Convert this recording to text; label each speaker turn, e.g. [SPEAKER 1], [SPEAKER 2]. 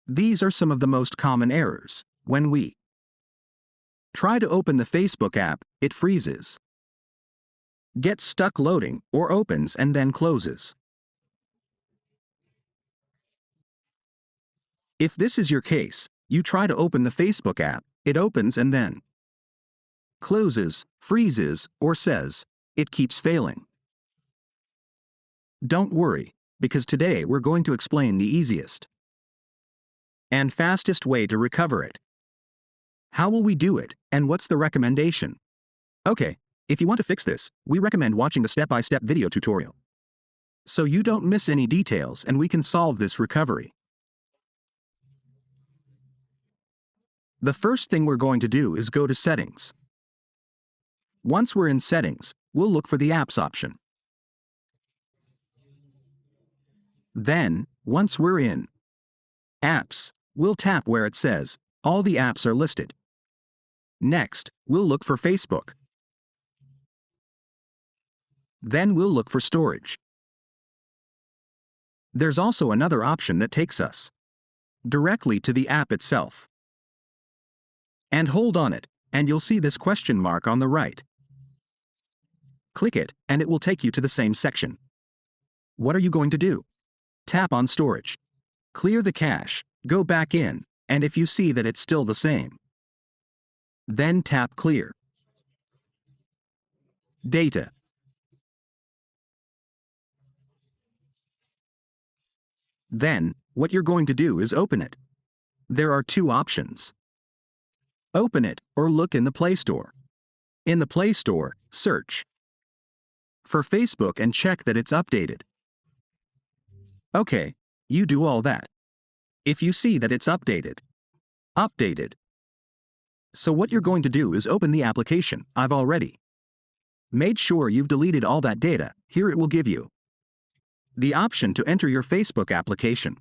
[SPEAKER 1] These are some of the most common errors. When we try to open the Facebook app, it freezes, gets stuck loading, or opens and then closes. If this is your case, you try to open the Facebook app, it opens and then closes, freezes, or says, it keeps failing. Don't worry, because today we're going to explain the easiest and fastest way to recover it. How will we do it, and what's the recommendation? Okay, if you want to fix this, we recommend watching the step-by-step video tutorial, so you don't miss any details and we can solve this recovery. The first thing we're going to do is go to Settings. Once we're in Settings, we'll look for the Apps option. Then, once we're in Apps, we'll tap where it says, all the apps are listed. Next, we'll look for Facebook. Then we'll look for Storage. There's also another option that takes us directly to the app itself. And hold on it, and you'll see this question mark on the right. Click it, and it will take you to the same section. What are you going to do? Tap on Storage. Clear the cache, go back in, and if you see that it's still the same, then tap Clear. Data. Then, what you're going to do is open it. There are two options. Open it or look in the Play Store. In the Play Store, search for Facebook and check that it's updated. Okay, you do all that. If you see that it's updated. So what you're going to do is open the application. I've already made sure you've deleted all that data. Here it will give you the option to enter your Facebook application.